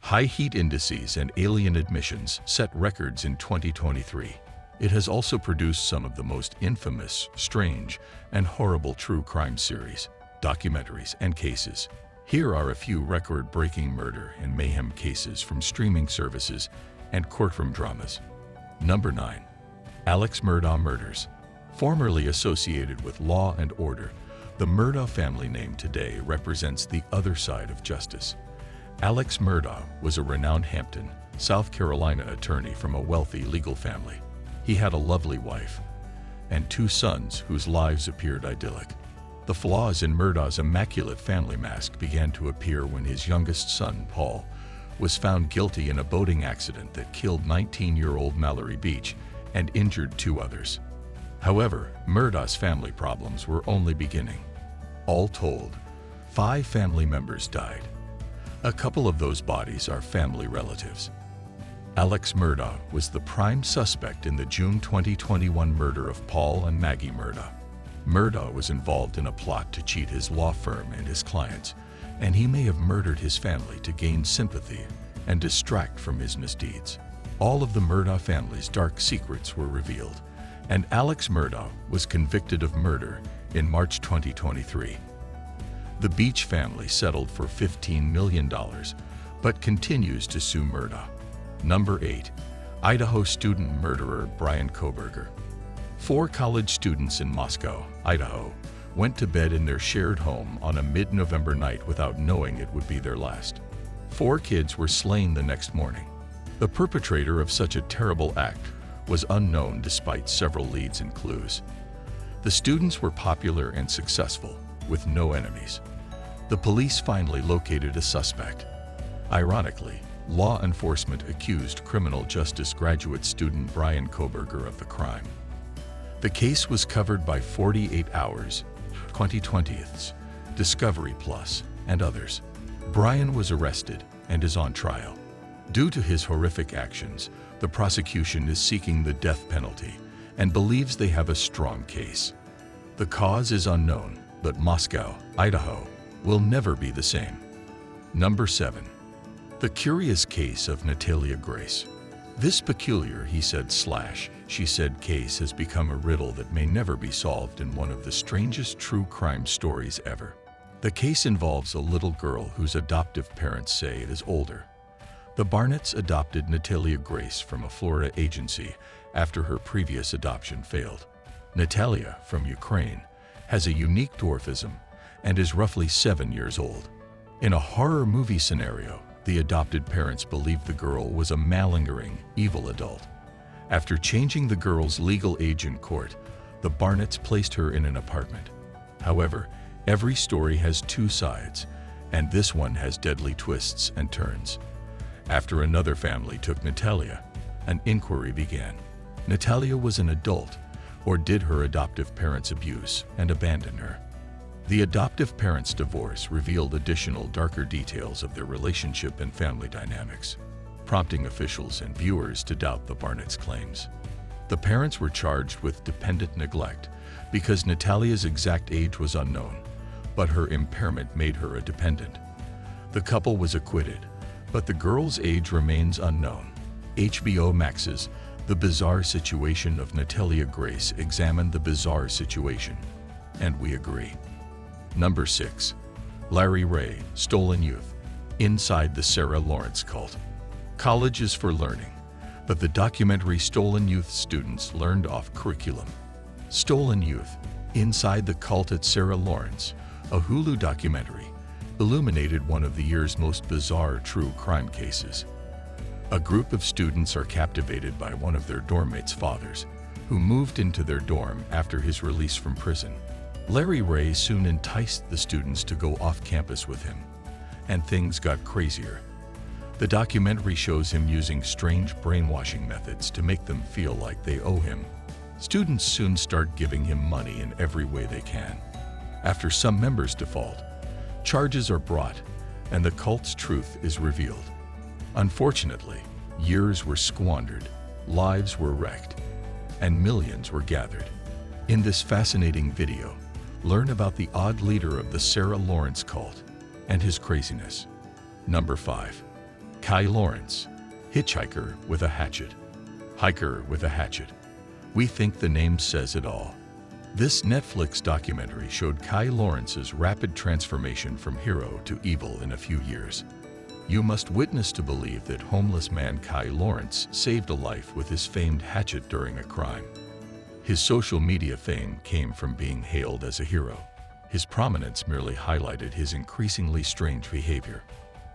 High heat indices and alien admissions set records in 2023. It has also produced some of the most infamous, strange, and horrible true crime series, documentaries, and cases. Here are a few record-breaking murder and mayhem cases from streaming services and courtroom dramas. Number 9. Alex Murdaugh Murders. Formerly associated with Law and Order, the Murdaugh family name today represents the other side of justice. Alex Murdaugh was a renowned Hampton, South Carolina attorney from a wealthy legal family. He had a lovely wife and 2 sons whose lives appeared idyllic. The flaws in Murdaugh's immaculate family mask began to appear when his youngest son, Paul, was found guilty in a boating accident that killed 19-year-old Mallory Beach and injured 2 others. However, Murdaugh's family problems were only beginning. All told, 5 family members died. A couple of those bodies are family relatives. Alex Murdaugh was the prime suspect in the June 2021 murder of Paul and Maggie Murdaugh. Murdaugh was involved in a plot to cheat his law firm and his clients, and he may have murdered his family to gain sympathy and distract from his misdeeds. All of the Murdaugh family's dark secrets were revealed, and Alex Murdaugh was convicted of murder in March 2023. The Beach family settled for $15 million, but continues to sue Murdaugh. Number 8. Idaho student murderer Bryan Kohberger. 4 college students in Moscow, Idaho, went to bed in their shared home on a mid-November night without knowing it would be their last. 4 kids were slain the next morning. The perpetrator of such a terrible act was unknown despite several leads and clues. The students were popular and successful, with no enemies. The police finally located a suspect. Ironically, law enforcement accused criminal justice graduate student Bryan Kohberger of the crime. The case was covered by 48 Hours, 2020's, Discovery Plus, and others. Bryan was arrested and is on trial. Due to his horrific actions, the prosecution is seeking the death penalty and believes they have a strong case. The cause is unknown, but Moscow, Idaho, will never be the same. Number 7. The curious case of Natalia Grace. This peculiar he said/she said case has become a riddle that may never be solved in one of the strangest true crime stories ever. The case involves a little girl whose adoptive parents say it is older. The Barnetts adopted Natalia Grace from a Florida agency after her previous adoption failed. Natalia, from Ukraine, has a unique dwarfism and is roughly 7 years old. In a horror movie scenario, the adopted parents believed the girl was a malingering, evil adult. After changing the girl's legal age in court, the Barnetts placed her in an apartment. However, every story has 2 sides, and this one has deadly twists and turns. After another family took Natalia, an inquiry began. Natalia was an adult, or did her adoptive parents abuse and abandon her? The adoptive parents' divorce revealed additional darker details of their relationship and family dynamics, prompting officials and viewers to doubt the Barnetts' claims. The parents were charged with dependent neglect because Natalia's exact age was unknown, but her impairment made her a dependent. The couple was acquitted, but the girl's age remains unknown. HBO Max's The Bizarre Situation of Natalia Grace examined the bizarre situation, and we agree. Number 6. Larry Ray, Stolen Youth. Inside the Sarah Lawrence Cult. College is for learning, but the documentary Stolen Youth students learned off curriculum. Stolen Youth, Inside the Cult at Sarah Lawrence, a Hulu documentary, illuminated one of the year's most bizarre true crime cases. A group of students are captivated by one of their dorm mates' fathers, who moved into their dorm after his release from prison. Larry Ray soon enticed the students to go off campus with him, and things got crazier. The documentary shows him using strange brainwashing methods to make them feel like they owe him. Students soon start giving him money in every way they can. After some members default, charges are brought, and the cult's truth is revealed. Unfortunately, years were squandered, lives were wrecked, and millions were gathered. In this fascinating video, learn about the odd leader of the Sarah Lawrence cult and his craziness. Number 5. Kai Lawrence, hitchhiker with a hatchet. Hiker with a hatchet. We think the name says it all. This Netflix documentary showed Kai Lawrence's rapid transformation from hero to evil in a few years. You must witness to believe that homeless man Kai Lawrence saved a life with his famed hatchet during a crime. His social media fame came from being hailed as a hero. His prominence merely highlighted his increasingly strange behavior.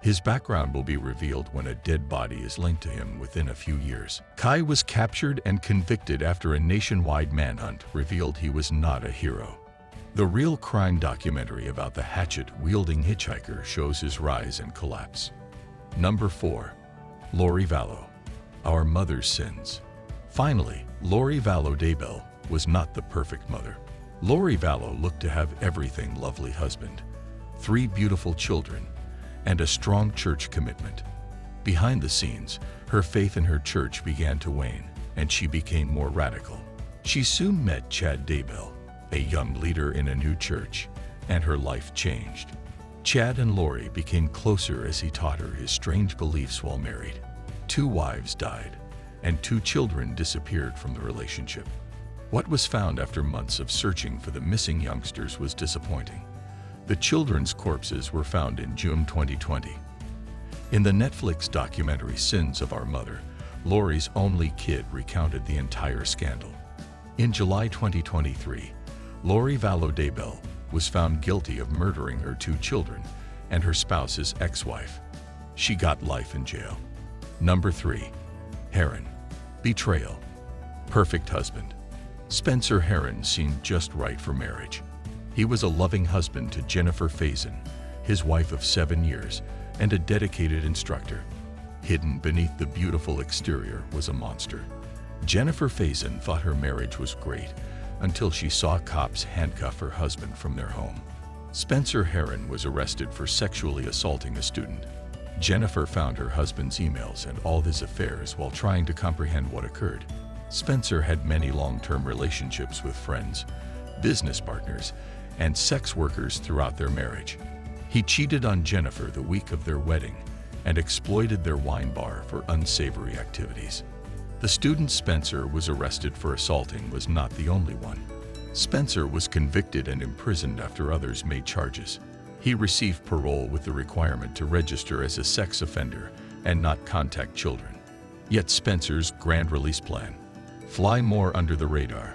His background will be revealed when a dead body is linked to him within a few years. Kai was captured and convicted after a nationwide manhunt revealed he was not a hero. The real crime documentary about the hatchet-wielding hitchhiker shows his rise and collapse. Number 4. Lori Vallow, Our Mother's Sins. Finally, Lori Vallow Daybell was not the perfect mother. Lori Vallow looked to have everything: lovely husband, 3 beautiful children, and a strong church commitment. Behind the scenes, her faith in her church began to wane, and she became more radical. She soon met Chad Daybell, a young leader in a new church, and her life changed. Chad and Lori became closer as he taught her his strange beliefs while married. 2 wives died, and 2 children disappeared from the relationship. What was found after months of searching for the missing youngsters was disappointing. The children's corpses were found in June 2020. In the Netflix documentary Sins of Our Mother, Lori's only kid recounted the entire scandal. In July 2023, Lori Vallow Daybell was found guilty of murdering her 2 children and her spouse's ex-wife. She got life in jail. Number 3. Heron, Betrayal. Perfect husband. Spencer Heron seemed just right for marriage. He was a loving husband to Jennifer Faison, his wife of 7 years, and a dedicated instructor. Hidden beneath the beautiful exterior was a monster. Jennifer Faison thought her marriage was great until she saw cops handcuff her husband from their home. Spencer Heron was arrested for sexually assaulting a student. Jennifer found her husband's emails and all his affairs while trying to comprehend what occurred. Spencer had many long-term relationships with friends, business partners, and sex workers throughout their marriage. He cheated on Jennifer the week of their wedding and exploited their wine bar for unsavory activities. The student Spencer was arrested for assaulting was not the only one. Spencer was convicted and imprisoned after others made charges. He received parole with the requirement to register as a sex offender and not contact children. Yet Spencer's grand release plan: fly more under the radar.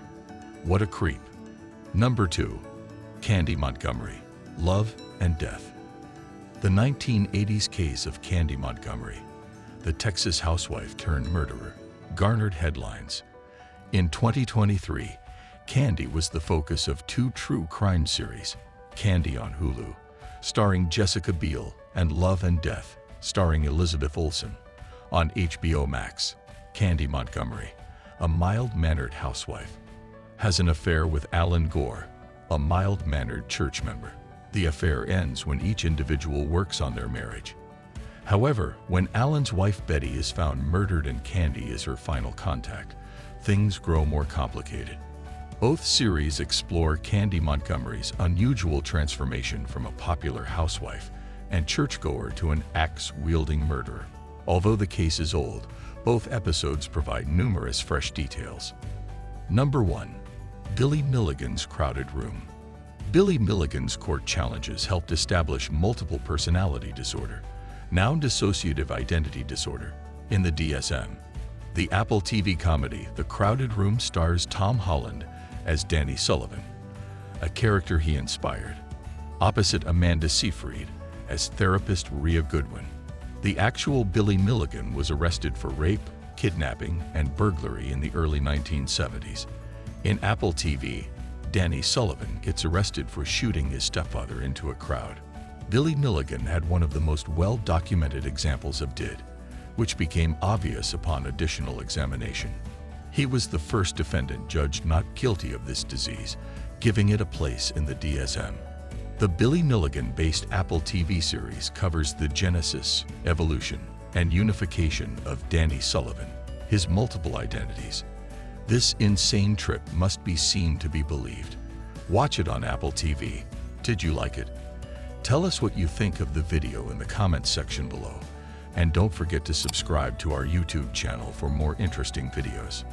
What a creep. Number 2. Candy Montgomery, Love and Death. The 1980s case of Candy Montgomery, the Texas housewife turned murderer, garnered headlines. In 2023, Candy was the focus of 2 true crime series: Candy on Hulu, starring Jessica Biel, and Love and Death, starring Elizabeth Olsen, on HBO Max. Candy Montgomery, a mild-mannered housewife, has an affair with Alan Gore, a mild-mannered church member. The affair ends when each individual works on their marriage. However, when Alan's wife Betty is found murdered and Candy is her final contact, things grow more complicated. Both series explore Candy Montgomery's unusual transformation from a popular housewife and churchgoer to an axe-wielding murderer. Although the case is old, both episodes provide numerous fresh details. Number 1. Billy Milligan's Crowded Room. Billy Milligan's court challenges helped establish multiple personality disorder, now dissociative identity disorder, in the DSM. The Apple TV comedy The Crowded Room stars Tom Holland as Danny Sullivan, a character he inspired, opposite Amanda Seyfried as therapist Rhea Goodwin. The actual Billy Milligan was arrested for rape, kidnapping, and burglary in the early 1970s. In Apple TV, Danny Sullivan gets arrested for shooting his stepfather into a crowd. Billy Milligan had one of the most well-documented examples of DID, which became obvious upon additional examination. He was the first defendant judged not guilty of this disease, giving it a place in the DSM. The Billy Milligan-based Apple TV series covers the genesis, evolution, and unification of Danny Sullivan, his multiple identities. This insane trip must be seen to be believed. Watch it on Apple TV. Did you like it? Tell us what you think of the video in the comments section below. And don't forget to subscribe to our YouTube channel for more interesting videos.